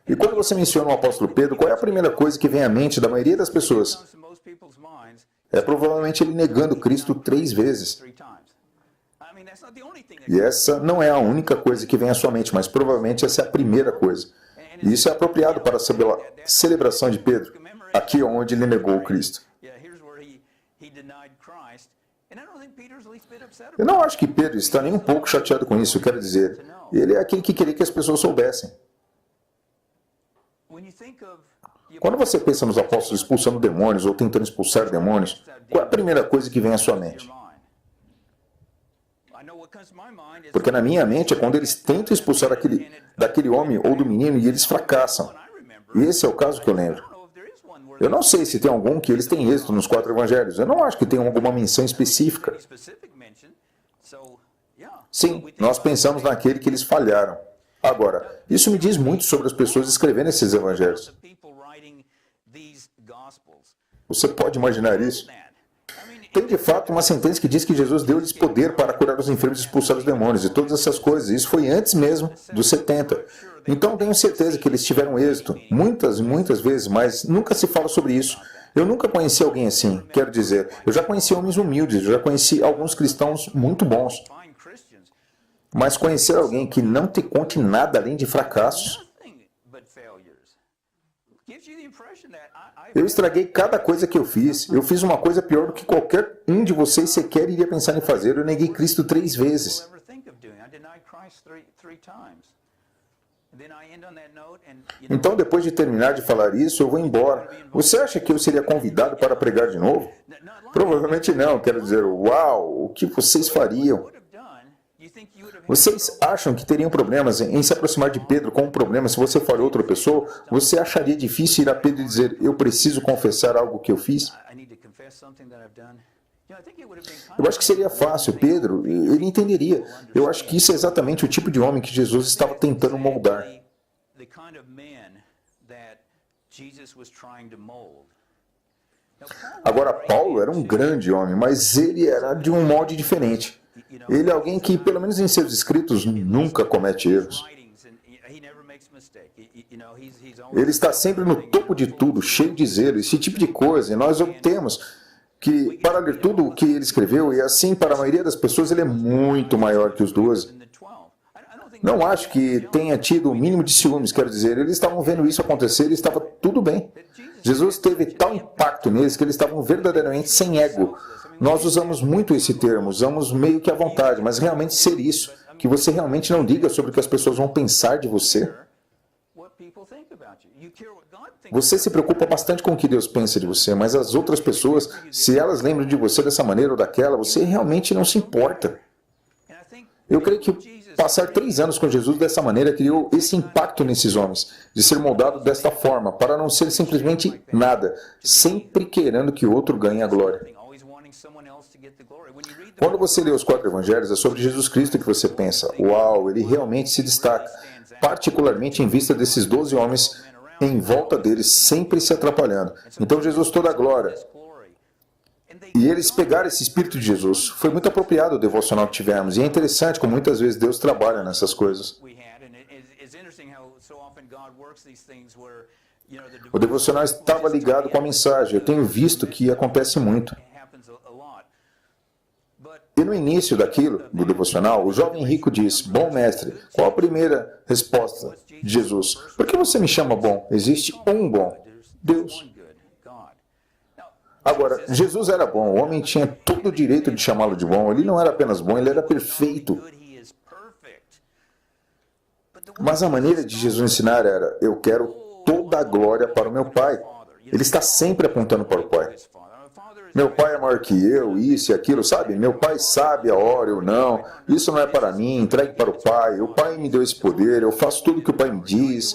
S2: E quando você menciona o apóstolo Pedro, qual é a primeira coisa que vem à mente da maioria das pessoas? É provavelmente ele negando Cristo 3 vezes. E essa não é a única coisa que vem à sua mente, mas provavelmente essa é a primeira coisa. E isso é apropriado para a celebração de Pedro, aqui onde ele negou o Cristo. Eu não acho que Pedro está nem um pouco chateado com isso, quero dizer. Ele é aquele que queria que as pessoas soubessem. Quando você pensa nos apóstolos expulsando demônios ou tentando expulsar demônios, qual é a primeira coisa que vem à sua mente? Porque na minha mente é quando eles tentam expulsar daquele homem ou do menino e eles fracassam. E esse é o caso que eu lembro. Eu não sei se tem algum que eles têm êxito nos 4 evangelhos. Eu não acho que tenha alguma menção específica. Sim, nós pensamos naquele que eles falharam. Agora, isso me diz muito sobre as pessoas escrevendo esses evangelhos. Você pode imaginar isso? Tem de fato uma sentença que diz que Jesus deu-lhes poder para curar os enfermos e expulsar os demônios e todas essas coisas. Isso foi antes mesmo dos 70. Então tenho certeza que eles tiveram êxito, muitas e muitas vezes, mas nunca se fala sobre isso. Eu nunca conheci alguém assim, quero dizer, eu já conheci homens humildes, eu já conheci alguns cristãos muito bons. Mas conhecer alguém que não te conte nada além de fracassos. Eu estraguei cada coisa que eu fiz. Eu fiz uma coisa pior do que qualquer um de vocês sequer iria pensar em fazer. Eu neguei Cristo 3 vezes. Então, depois de terminar de falar isso, eu vou embora. Você acha que eu seria convidado para pregar de novo? Provavelmente não. Quero dizer, uau, o que vocês fariam? Vocês acham que teriam problemas em se aproximar de Pedro com um problema se você for outra pessoa? Você acharia difícil ir a Pedro e dizer, eu preciso confessar algo que eu fiz? Eu acho que seria fácil. Pedro, ele entenderia. Eu acho que isso é exatamente o tipo de homem que Jesus estava tentando moldar. Agora, Paulo era um grande homem, mas ele era de um molde diferente. Ele é alguém que, pelo menos em seus escritos, nunca comete erros. Ele está sempre no topo de tudo, cheio de zelo, esse tipo de coisa. E nós obtemos que, para ler tudo o que ele escreveu, e assim, para a maioria das pessoas, ele é muito maior que os 12. Não acho que tenha tido o mínimo de ciúmes, quero dizer. Eles estavam vendo isso acontecer e estava tudo bem. Jesus teve tal impacto neles que eles estavam verdadeiramente sem ego. Nós usamos muito esse termo, usamos meio que à vontade, mas realmente ser isso, que você realmente não liga sobre o que as pessoas vão pensar de você. Você se preocupa bastante com o que Deus pensa de você, mas as outras pessoas, se elas lembram de você dessa maneira ou daquela, você realmente não se importa. Eu creio que passar 3 anos com Jesus dessa maneira criou esse impacto nesses homens, de ser moldado desta forma, para não ser simplesmente nada, sempre querendo que outro ganhe a glória. Quando você lê os 4 evangelhos, é sobre Jesus Cristo que você pensa, uau, ele realmente se destaca, particularmente em vista desses 12 homens em volta deles, sempre se atrapalhando. Então Jesus toda a glória. E eles pegaram esse espírito de Jesus. Foi muito apropriado o devocional que tivemos. E é interessante como muitas vezes Deus trabalha nessas coisas. O devocional estava ligado com a mensagem. Eu tenho visto que acontece muito. E no início daquilo, do devocional, o jovem rico diz, bom mestre, qual a primeira resposta de Jesus? Por que você me chama bom? Existe um bom, Deus. Agora, Jesus era bom, o homem tinha todo o direito de chamá-lo de bom. Ele não era apenas bom, ele era perfeito. Mas a maneira de Jesus ensinar era, eu quero toda a glória para o meu Pai. Ele está sempre apontando para o Pai. Meu pai é maior que eu, isso e aquilo, sabe? Meu pai sabe a hora, eu não. Isso não é para mim, entregue para o pai. O pai me deu esse poder, eu faço tudo o que o pai me diz.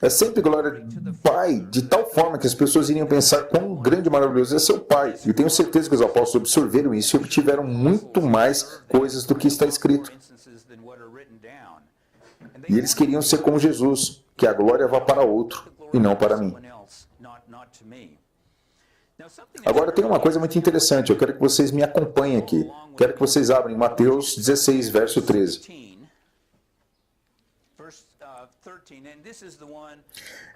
S2: É sempre glória do pai, de tal forma que as pessoas iriam pensar quão grande e maravilhoso é seu pai. E tenho certeza que os apóstolos absorveram isso e obtiveram muito mais coisas do que está escrito. E eles queriam ser como Jesus, que a glória vá para outro e não para mim. Agora tem uma coisa muito interessante, eu quero que vocês me acompanhem aqui. Quero que vocês abram Mateus 16, verso 13.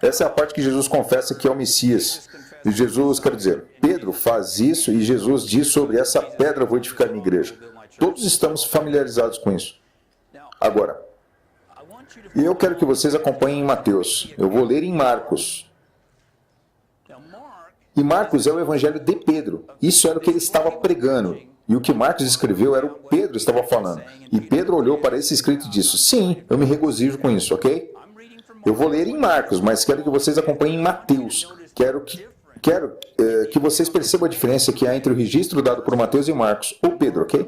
S2: Essa é a parte que Jesus confessa que é o Messias. E Jesus, quer dizer, Pedro faz isso e Jesus diz sobre essa pedra eu vou edificar minha igreja. Todos estamos familiarizados com isso. Agora, eu quero que vocês acompanhem em Mateus. Eu vou ler em Marcos. E Marcos é o evangelho de Pedro. Isso era o que ele estava pregando. E o que Marcos escreveu era o que Pedro estava falando. E Pedro olhou para esse escrito e disse, sim, eu me regozijo com isso, ok? Eu vou ler em Marcos, mas quero que vocês acompanhem em Mateus. Quero que vocês percebam a diferença que há entre o registro dado por Mateus e Marcos, ou Pedro, ok?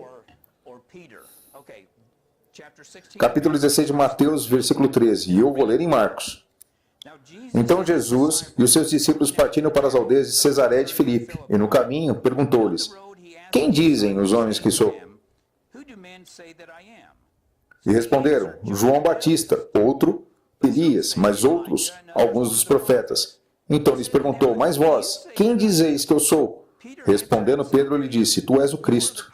S2: Capítulo 16 de Mateus, versículo 13. E eu vou ler em Marcos. Então Jesus e os seus discípulos partiram para as aldeias de Cesareia de Filipe, e no caminho perguntou-lhes, quem dizem os homens que sou? E responderam, João Batista, outro, Elias, mas outros, alguns dos profetas. Então lhes perguntou, mas vós, quem dizeis que eu sou? Respondendo Pedro, lhe disse: Tu és o Cristo.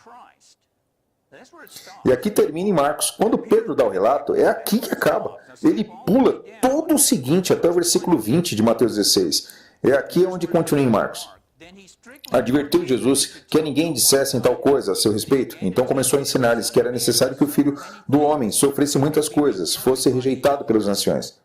S2: E aqui termina em Marcos. Quando Pedro dá o relato, é aqui que acaba. Ele pula todo o seguinte até o versículo 20 de Mateus 16. É aqui onde continua em Marcos. Advertiu Jesus que a ninguém dissessem tal coisa a seu respeito. Então começou a ensinar-lhes que era necessário que o Filho do Homem sofresse muitas coisas, fosse rejeitado pelos anciões,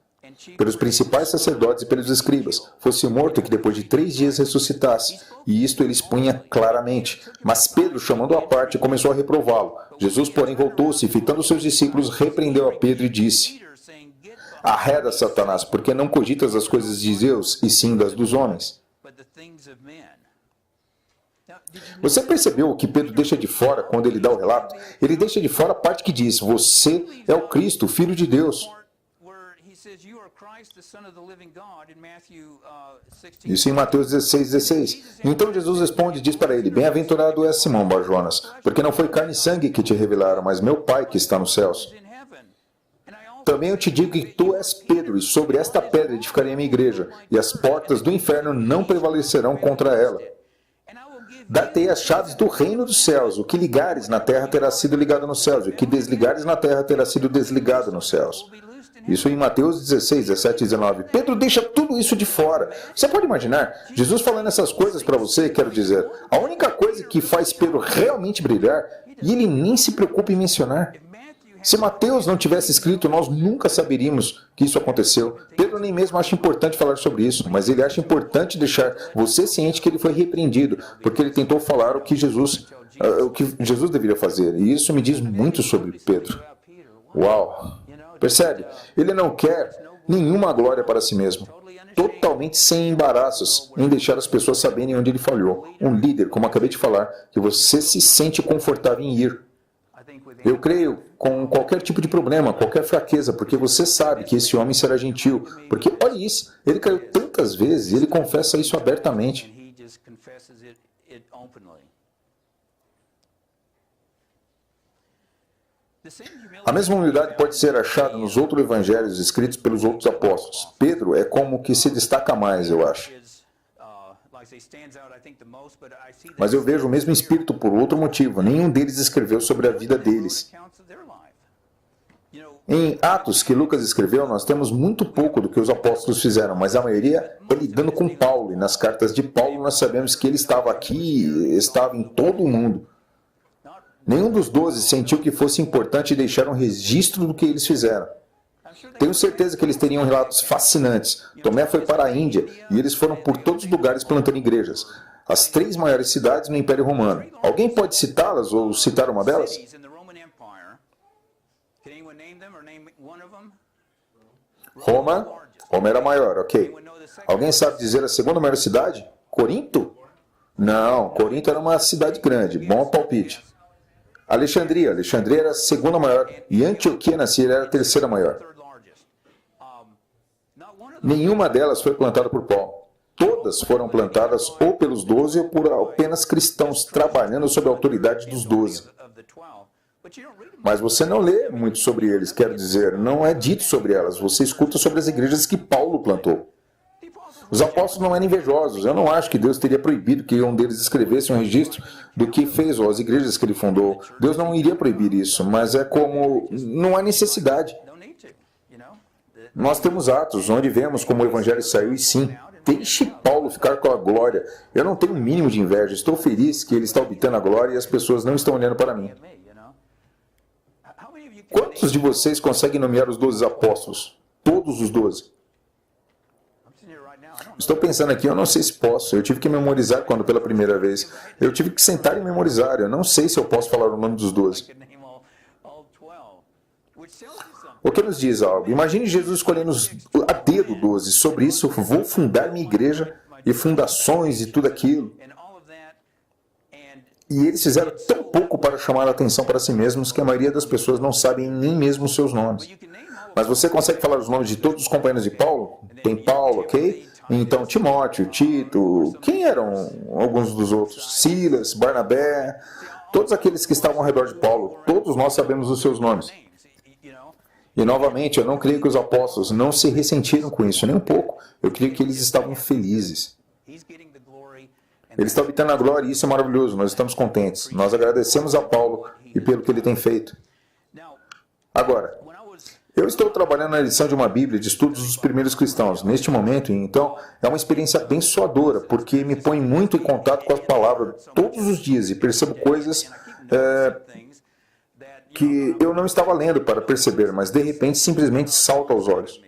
S2: pelos principais sacerdotes e pelos escribas, fosse morto e que depois de 3 dias ressuscitasse. E isto ele expunha claramente. Mas Pedro, chamando-o à parte, começou a reprová-lo. Jesus, porém, voltou-se e, fitando seus discípulos, repreendeu a Pedro e disse: Arreda, Satanás, porque não cogitas as coisas de Deus, e sim das dos homens. Você percebeu o que Pedro deixa de fora quando ele dá o relato? Ele deixa de fora a parte que diz: Você é o Cristo, o Filho de Deus. Isso em Mateus 16:16. Então Jesus responde e diz para ele: Bem-aventurado és Simão Bar-Jonas, porque não foi carne e sangue que te revelaram, mas meu Pai que está nos céus. Também eu te digo que tu és Pedro, e sobre esta pedra edificarei a minha igreja, e as portas do inferno não prevalecerão contra ela. Dar-te-ei as chaves do reino dos céus. O que ligares na terra terá sido ligado nos céus, e o que desligares na terra terá sido desligado nos céus. Isso em Mateus 16, 17 e 19. Pedro deixa tudo isso de fora. Você pode imaginar Jesus falando essas coisas para você? Quero dizer, a única coisa que faz Pedro realmente brilhar, e ele nem se preocupa em mencionar. Se Mateus não tivesse escrito, nós nunca saberíamos que isso aconteceu. Pedro nem mesmo acha importante falar sobre isso, mas ele acha importante deixar você ciente que ele foi repreendido, porque ele tentou falar o que Jesus deveria fazer. E isso me diz muito sobre Pedro. Uau! Percebe? Ele não quer nenhuma glória para si mesmo. Totalmente sem embaraços em deixar as pessoas saberem onde ele falhou. Um líder, como acabei de falar, que você se sente confortável em ir. Eu creio com qualquer tipo de problema, qualquer fraqueza, porque você sabe que esse homem será gentil. Porque, olha isso, ele caiu tantas vezes e ele confessa isso abertamente. A mesma humildade pode ser achada nos outros evangelhos escritos pelos outros apóstolos. Pedro é como que se destaca mais, eu acho. Mas eu vejo o mesmo espírito por outro motivo. Nenhum deles escreveu sobre a vida deles. Em Atos, que Lucas escreveu, nós temos muito pouco do que os apóstolos fizeram, mas a maioria é lidando com Paulo. E nas cartas de Paulo nós sabemos que ele estava aqui, estava em todo o mundo. Nenhum dos 12 sentiu que fosse importante deixar um registro do que eles fizeram. Tenho certeza que eles teriam relatos fascinantes. Tomé foi para a Índia e eles foram por todos os lugares plantando igrejas. As 3 maiores cidades no Império Romano. Alguém pode citá-las ou citar uma delas? Roma. Roma era maior, ok. Alguém sabe dizer a segunda maior cidade? Corinto? Não, Corinto era uma cidade grande. Bom palpite. Alexandria. Alexandria era a segunda maior e Antioquia na Síria era a terceira maior. Nenhuma delas foi plantada por Paulo. Todas foram plantadas ou pelos 12 ou por apenas cristãos trabalhando sob a autoridade dos 12. Mas você não lê muito sobre eles, quero dizer, não é dito sobre elas. Você escuta sobre as igrejas que Paulo plantou. Os apóstolos não eram invejosos. Eu não acho que Deus teria proibido que um deles escrevesse um registro do que fez, ou as igrejas que ele fundou. Deus não iria proibir isso, mas é como... não há necessidade. Nós temos Atos, onde vemos como o evangelho saiu, e sim, deixe Paulo ficar com a glória. Eu não tenho o mínimo de inveja. Estou feliz que ele está obtendo a glória e as pessoas não estão olhando para mim. Quantos de vocês conseguem nomear os 12 apóstolos? Todos os 12? Estou pensando aqui, eu não sei se posso. Eu tive que memorizar quando pela primeira vez. Eu tive que sentar e memorizar. Eu não sei se eu posso falar o nome dos 12. O que nos diz algo? Imagine Jesus escolhendo a dedo 12. Sobre isso, vou fundar minha igreja e fundações e tudo aquilo. E eles fizeram tão pouco para chamar a atenção para si mesmos que a maioria das pessoas não sabem nem mesmo os seus nomes. Mas você consegue falar os nomes de todos os companheiros de Paulo? Tem Paulo, ok? Então, Timóteo, Tito, quem eram alguns dos outros? Silas, Barnabé, todos aqueles que estavam ao redor de Paulo, todos nós sabemos os seus nomes. E, novamente, eu não creio que os apóstolos não se ressentiram com isso, nem um pouco. Eu creio que eles estavam felizes. Ele está habitando a glória e isso é maravilhoso, nós estamos contentes. Nós agradecemos a Paulo e pelo que ele tem feito. Agora, eu estou trabalhando na edição de uma Bíblia de estudos dos primeiros cristãos, neste momento, e então é uma experiência abençoadora, porque me põe muito em contato com a palavra todos os dias e percebo coisas que eu não estava lendo para perceber, mas de repente simplesmente salta aos olhos.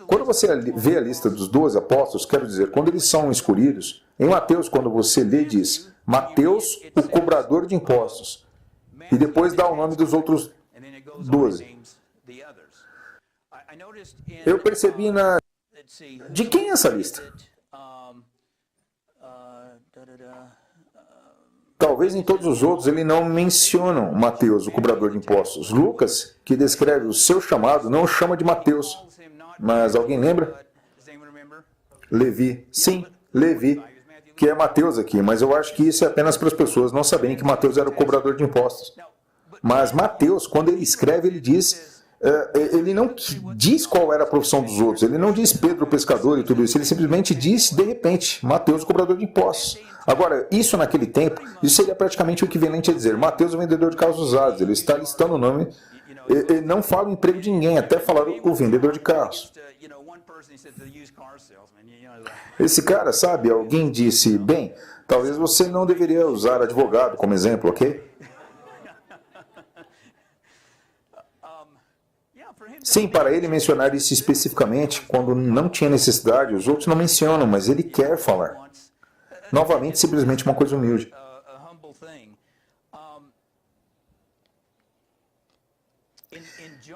S2: Quando você vê a lista dos 12 apóstolos, quero dizer, quando eles são escolhidos, em Mateus, quando você lê, diz Mateus, o cobrador de impostos, e depois dá o nome dos outros 12. Eu percebi de quem é essa lista? Talvez em todos os outros ele não menciona Mateus, o cobrador de impostos. Lucas, que descreve o seu chamado, não o chama de Mateus. Mas alguém lembra? Levi. Sim, Levi, que é Mateus aqui. Mas eu acho que isso é apenas para as pessoas não saberem que Mateus era o cobrador de impostos. Mas Mateus, quando ele escreve, ele diz... ele não diz qual era a profissão dos outros. Ele não diz Pedro, o pescador e tudo isso. Ele simplesmente diz, de repente, Mateus, o cobrador de impostos. Agora, isso naquele tempo, isso seria praticamente o equivalente a dizer Mateus, o vendedor de carros usados. Ele está listando o nome. Ele não fala o emprego de ninguém, até falar o vendedor de carros. Esse cara, sabe, alguém disse, bem, talvez você não deveria usar advogado como exemplo, ok? Sim, para ele mencionar isso especificamente, quando não tinha necessidade, os outros não mencionam, mas ele quer falar. Novamente, simplesmente uma coisa humilde.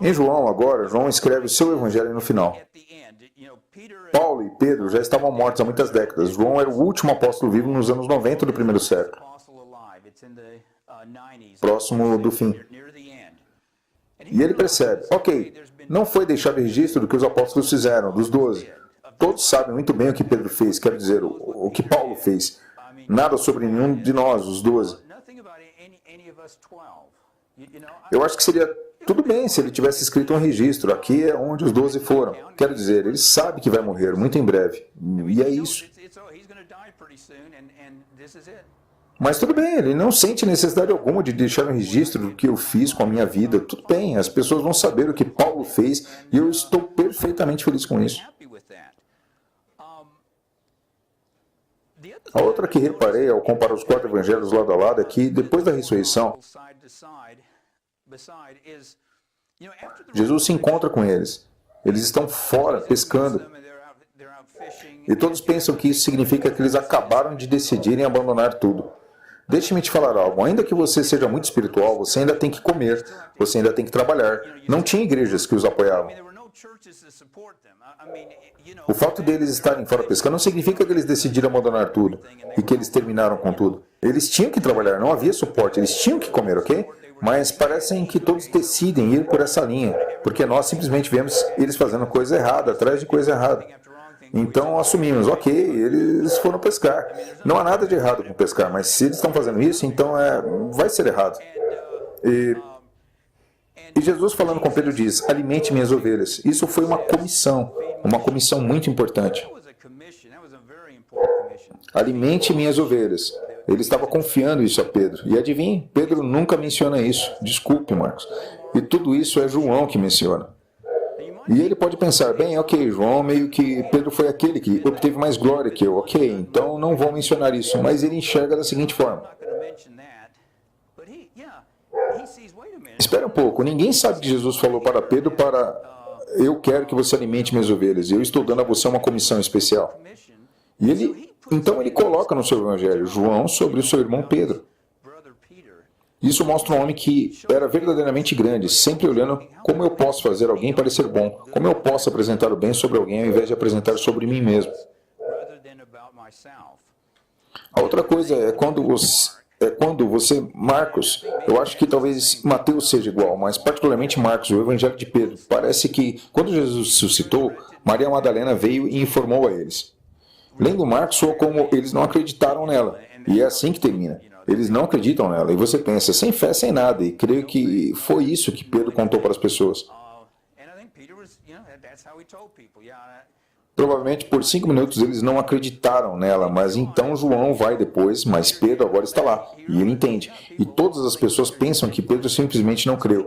S2: Em João, agora, João escreve o seu evangelho no final. Paulo e Pedro já estavam mortos há muitas décadas. João era o último apóstolo vivo nos anos 90 do primeiro século, próximo do fim. E ele percebe, ok, não foi deixado registro do que os apóstolos fizeram, dos 12. Todos sabem muito bem o que Pedro fez, quero dizer, o que Paulo fez. Nada sobre nenhum de nós, os 12. Eu acho que seria tudo bem se ele tivesse escrito um registro. Aqui é onde os 12 foram. Quero dizer, ele sabe que vai morrer muito em breve. E é isso. Mas tudo bem, ele não sente necessidade alguma de deixar um registro do que eu fiz com a minha vida. Tudo bem, as pessoas vão saber o que Paulo fez e eu estou perfeitamente feliz com isso. A outra que reparei ao comparar os 4 evangelhos lado a lado é que, depois da ressurreição, Jesus se encontra com eles. Eles estão fora, pescando. E todos pensam que isso significa que eles acabaram de decidirem abandonar tudo. Deixe-me te falar algo. Ainda que você seja muito espiritual, você ainda tem que comer, você ainda tem que trabalhar. Não tinha igrejas que os apoiavam. O fato deles estarem fora pescando não significa que eles decidiram abandonar tudo e que eles terminaram com tudo. Eles tinham que trabalhar, não havia suporte, eles tinham que comer, ok? Mas parecem que todos decidem ir por essa linha, porque nós simplesmente vemos eles fazendo coisa errada, atrás de coisa errada. Então assumimos, ok, eles foram pescar. Não há nada de errado com pescar, mas se eles estão fazendo isso, então vai ser errado. E Jesus falando com Pedro diz, alimente minhas ovelhas. Isso foi uma comissão muito importante. Alimente minhas ovelhas. Ele estava confiando isso a Pedro. E adivinhe, Pedro nunca menciona isso. Desculpe, Marcos. E tudo isso é João que menciona. E ele pode pensar, bem, ok, João meio que Pedro foi aquele que obteve mais glória que eu. Ok, então não vou mencionar isso. Mas ele enxerga da seguinte forma. Espera um pouco, ninguém sabe que Jesus falou para Pedro eu quero que você alimente minhas ovelhas. Eu estou dando a você uma comissão especial. E então ele coloca no seu evangelho João sobre o seu irmão Pedro. Isso mostra um homem que era verdadeiramente grande, sempre olhando como eu posso fazer alguém parecer bom, como eu posso apresentar o bem sobre alguém ao invés de apresentar sobre mim mesmo. A outra coisa é quando você, Marcos, eu acho que talvez Mateus seja igual, mas particularmente Marcos, o evangelho de Pedro, parece que quando Jesus ressuscitou, Maria Madalena veio e informou a eles. Lendo Marcos, soa como eles não acreditaram nela, e é assim que termina. Eles não acreditam nela, e você pensa, sem fé, sem nada, e creio que foi isso que Pedro contou para as pessoas. Provavelmente por 5 minutos eles não acreditaram nela, mas então João vai depois, mas Pedro agora está lá, e ele entende. E todas as pessoas pensam que Pedro simplesmente não creu.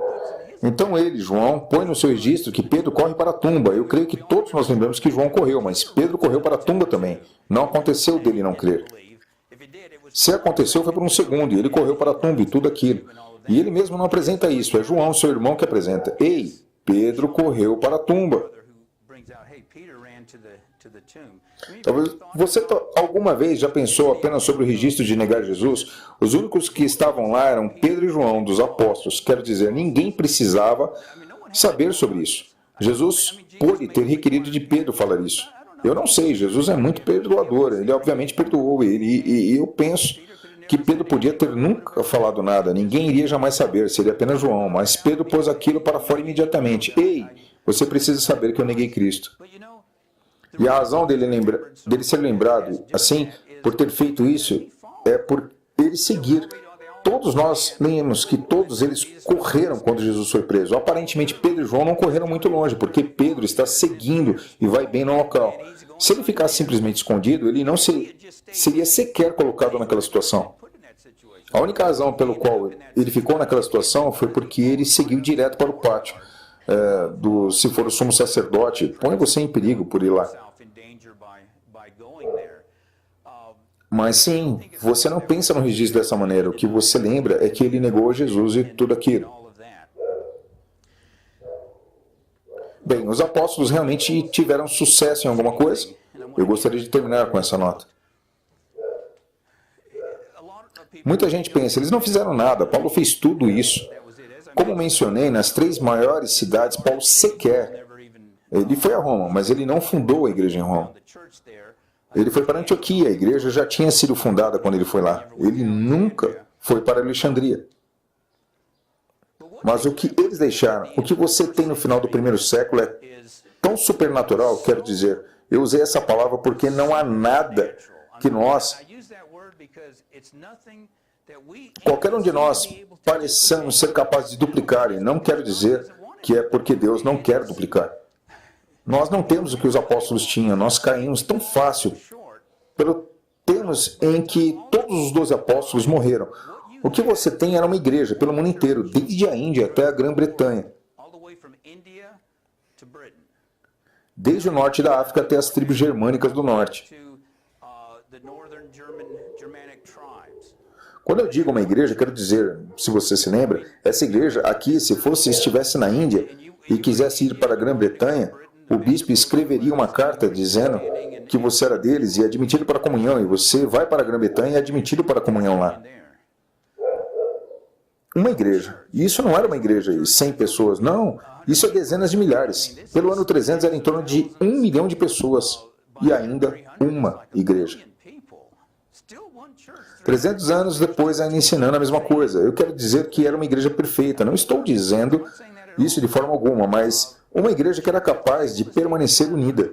S2: Então ele, João, põe no seu registro que Pedro corre para a tumba. Eu creio que todos nós lembramos que João correu, mas Pedro correu para a tumba também. Não aconteceu dele não crer. Se aconteceu, foi por um segundo, e ele correu para a tumba e tudo aquilo. E ele mesmo não apresenta isso, é João, seu irmão, que apresenta. Ei, Pedro correu para a tumba. Talvez você alguma vez já pensou apenas sobre o registro de negar Jesus? Os únicos que estavam lá eram Pedro e João, dos apóstolos. Quero dizer, ninguém precisava saber sobre isso. Jesus pôde ter requerido de Pedro falar isso. Eu não sei, Jesus é muito perdoador. Ele obviamente perdoou ele. E eu penso que Pedro podia ter nunca falado nada. Ninguém iria jamais saber, seria apenas João. Mas Pedro pôs aquilo para fora imediatamente. Ei, você precisa saber que eu neguei Cristo. E a razão dele ser lembrado assim, por ter feito isso, é por ele seguir. Todos nós lemos que todos eles correram quando Jesus foi preso. Aparentemente, Pedro e João não correram muito longe, porque Pedro está seguindo e vai bem no local. Se ele ficasse simplesmente escondido, ele não seria sequer colocado naquela situação. A única razão pelo qual ele ficou naquela situação foi porque ele seguiu direto para o pátio. Se for o sumo sacerdote, põe você em perigo por ir lá. Mas sim, você não pensa no registro dessa maneira. O que você lembra é que ele negou Jesus e tudo aquilo. Bem, os apóstolos realmente tiveram sucesso em alguma coisa? Eu gostaria de terminar com essa nota. Muita gente pensa, eles não fizeram nada, Paulo fez tudo isso. Como mencionei, nas 3 maiores cidades, Paulo sequer... Ele foi a Roma, mas ele não fundou a igreja em Roma. Ele foi para Antioquia, a igreja já tinha sido fundada quando ele foi lá. Ele nunca foi para Alexandria. Mas o que eles deixaram, o que você tem no final do 1º século é tão supernatural, quero dizer, eu usei essa palavra porque não há nada que qualquer um de nós pareçamos ser capazes de duplicar, e não quero dizer que é porque Deus não quer duplicar. Nós não temos o que os apóstolos tinham, nós caímos tão fácil pelo termos em que todos os 12 apóstolos morreram. O que você tem era uma igreja pelo mundo inteiro, desde a Índia até a Grã-Bretanha. Desde o norte da África até as tribos germânicas do norte. Quando eu digo uma igreja, quero dizer, se você se lembra, essa igreja aqui, se estivesse na Índia e quisesse ir para a Grã-Bretanha, o bispo escreveria uma carta dizendo que você era deles e admitido para a comunhão, e você vai para a Grã-Bretanha e é admitido para a comunhão lá. Uma igreja. E isso não era uma igreja de 100 pessoas, não. Isso é dezenas de milhares. Pelo ano 300 era em torno de 1 milhão de pessoas. E ainda uma igreja. 300 anos depois ainda ensinando a mesma coisa. Eu quero dizer que era uma igreja perfeita. Não estou dizendo isso de forma alguma, mas uma igreja que era capaz de permanecer unida.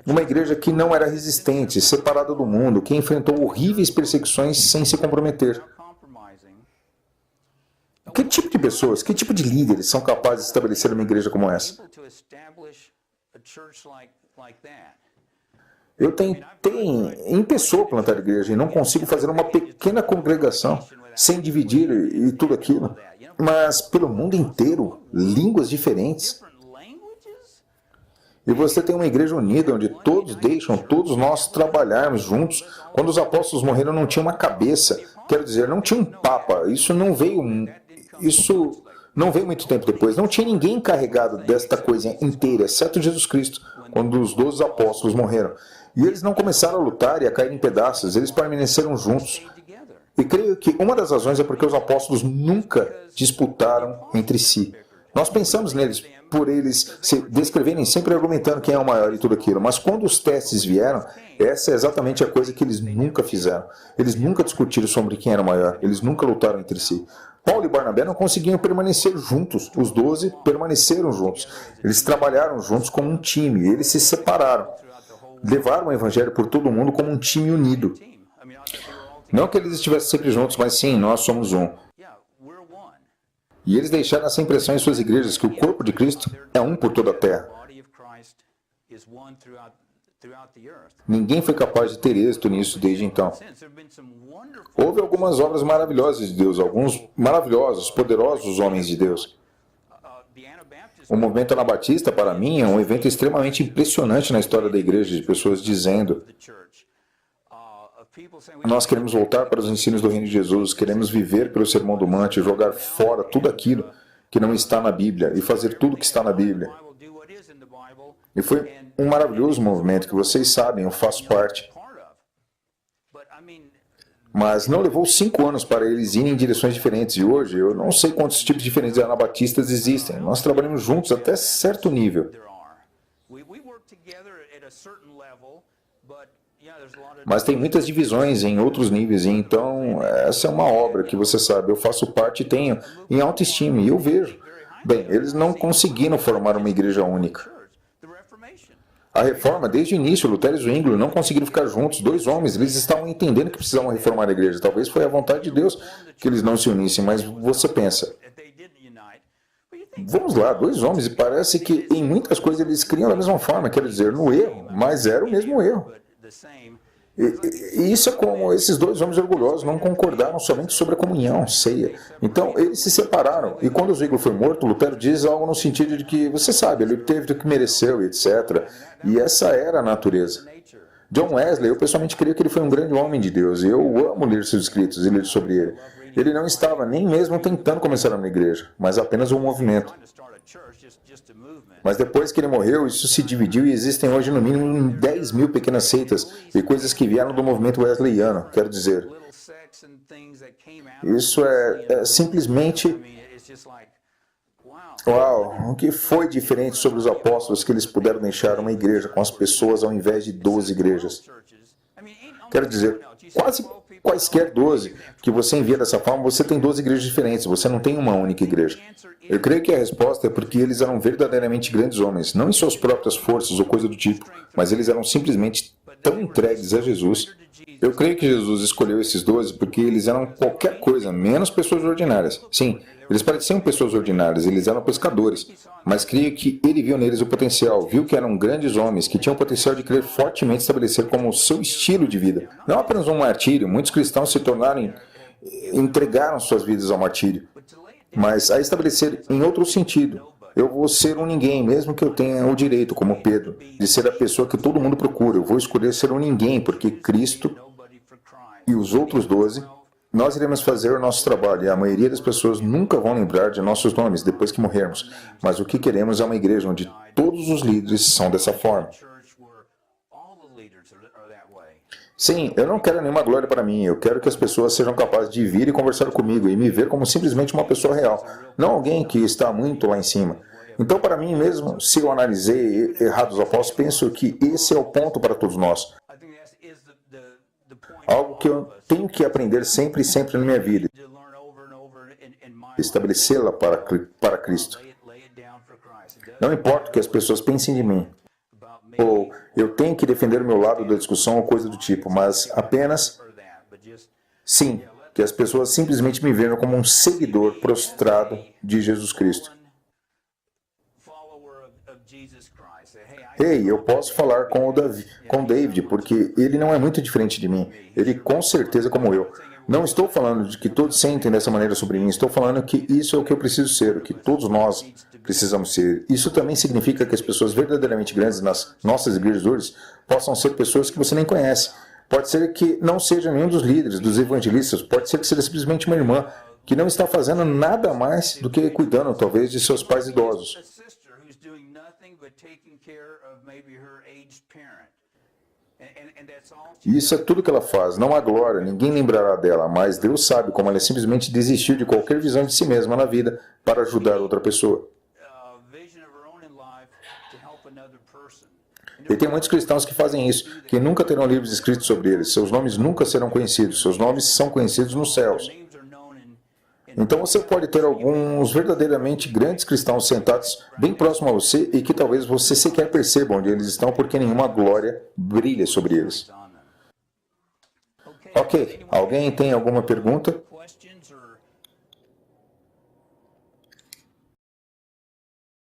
S2: Uma igreja que não era resistente, separada do mundo, que enfrentou horríveis perseguições sem se comprometer. Que tipo de pessoas, que tipo de líderes são capazes de estabelecer uma igreja como essa? Eu tentei em pessoa plantar igreja e não consigo fazer uma pequena congregação sem dividir e tudo aquilo. Mas pelo mundo inteiro, línguas diferentes. E você tem uma igreja unida, onde todos deixam, todos nós trabalharmos juntos. Quando os apóstolos morreram, não tinha uma cabeça. Quero dizer, não tinha um papa. Isso não veio muito tempo depois. Não tinha ninguém encarregado desta coisa inteira, exceto Jesus Cristo, quando os 12 apóstolos morreram. E eles não começaram a lutar e a cair em pedaços, eles permaneceram juntos. E creio que uma das razões é porque os apóstolos nunca disputaram entre si. Nós pensamos neles por eles se descreverem sempre argumentando quem é o maior e tudo aquilo. Mas quando os testes vieram, essa é exatamente a coisa que eles nunca fizeram. Eles nunca discutiram sobre quem era o maior. Eles nunca lutaram entre si. Paulo e Barnabé não conseguiam permanecer juntos. Os 12 permaneceram juntos. Eles trabalharam juntos como um time. Eles se separaram. Levaram o evangelho por todo mundo como um time unido. Não que eles estivessem sempre juntos, mas sim, nós somos um. E eles deixaram essa impressão em suas igrejas, que o corpo de Cristo é um por toda a terra. Ninguém foi capaz de ter êxito nisso desde então. Houve algumas obras maravilhosas de Deus, alguns maravilhosos, poderosos homens de Deus. O movimento anabatista, para mim, é um evento extremamente impressionante na história da igreja, de pessoas dizendo: nós queremos voltar para os ensinos do Reino de Jesus, queremos viver pelo Sermão do Monte, jogar fora tudo aquilo que não está na Bíblia e fazer tudo o que está na Bíblia. E foi um maravilhoso movimento que vocês sabem, eu faço parte. Mas não levou 5 anos para eles irem em direções diferentes. E hoje eu não sei quantos tipos diferentes de anabatistas existem. Nós trabalhamos juntos até certo nível. Mas tem muitas divisões em outros níveis. E então, essa é uma obra que você sabe, eu faço parte e tenho em autoestima. E eu vejo. Bem, eles não conseguiram formar uma igreja única. A reforma, desde o início, Lutero e Zwinglio não conseguiram ficar juntos, 2 homens, eles estavam entendendo que precisavam reformar a igreja. Talvez foi a vontade de Deus que eles não se unissem, mas você pensa, vamos lá, 2 homens, e parece que em muitas coisas eles criam da mesma forma, quero dizer, no erro, mas era o mesmo erro. E isso é como esses 2 homens orgulhosos não concordaram somente sobre a comunhão, ceia. Então, eles se separaram. E quando o Zwinglio foi morto, Lutero diz algo no sentido de que, você sabe, ele teve o que mereceu, etc. E essa era a natureza. John Wesley, eu pessoalmente creio que ele foi um grande homem de Deus. E eu amo ler seus escritos e ler sobre ele. Ele não estava nem mesmo tentando começar uma igreja, mas apenas um movimento. Mas depois que ele morreu, isso se dividiu e existem hoje no mínimo 10 mil pequenas seitas e coisas que vieram do movimento wesleyano. Quero dizer, isso é simplesmente... Uau, o que foi diferente sobre os apóstolos que eles puderam deixar uma igreja com as pessoas ao invés de 12 igrejas? Quero dizer, quase quaisquer 12 que você envia dessa forma, você tem 12 igrejas diferentes, você não tem uma única igreja. Eu creio que a resposta é porque eles eram verdadeiramente grandes homens, não em suas próprias forças ou coisa do tipo, mas eles eram simplesmente tão entregues a Jesus. Eu creio que Jesus escolheu esses 12 porque eles eram qualquer coisa, menos pessoas ordinárias. Sim, eles pareciam pessoas ordinárias, eles eram pescadores, mas creio que ele viu neles o potencial, viu que eram grandes homens, que tinham o potencial de querer fortemente estabelecer como seu estilo de vida. Não apenas um martírio, muitos cristãos entregaram suas vidas ao martírio, mas a estabelecer em outro sentido. Eu vou ser um ninguém, mesmo que eu tenha o direito, como Pedro, de ser a pessoa que todo mundo procura. Eu vou escolher ser um ninguém, porque Cristo e os outros 12, nós iremos fazer o nosso trabalho, e a maioria das pessoas nunca vão lembrar de nossos nomes depois que morrermos. Mas o que queremos é uma igreja onde todos os líderes são dessa forma. Sim, eu não quero nenhuma glória para mim, eu quero que as pessoas sejam capazes de vir e conversar comigo e me ver como simplesmente uma pessoa real, não alguém que está muito lá em cima. Então, para mim mesmo, se eu analisei errado os apóstolos, penso que esse é o ponto para todos nós. Algo que eu tenho que aprender sempre e sempre na minha vida. Estabelecê-la para Cristo. Não importa o que as pessoas pensem de mim. Ou eu tenho que defender o meu lado da discussão ou coisa do tipo, mas apenas, sim, que as pessoas simplesmente me vejam como um seguidor prostrado de Jesus Cristo. Ei, eu posso falar com o David, porque ele não é muito diferente de mim. Ele com certeza é como eu. Não estou falando de que todos sentem dessa maneira sobre mim, estou falando que isso é o que eu preciso ser, o que todos nós precisamos ser. Isso também significa que as pessoas verdadeiramente grandes nas nossas igrejas hoje possam ser pessoas que você nem conhece. Pode ser que não seja nenhum dos líderes, dos evangelistas, pode ser que seja simplesmente uma irmã que não está fazendo nada mais do que cuidando, talvez, de seus pais idosos. Isso é tudo que ela faz, não há glória, ninguém lembrará dela, mas Deus sabe como ela simplesmente desistiu de qualquer visão de si mesma na vida para ajudar outra pessoa. E tem muitos cristãos que fazem isso, que nunca terão livros escritos sobre eles, seus nomes nunca serão conhecidos, seus nomes são conhecidos nos céus. Então você pode ter alguns verdadeiramente grandes cristãos sentados bem próximo a você e que talvez você sequer perceba onde eles estão porque nenhuma glória brilha sobre eles. Ok, alguém tem alguma pergunta?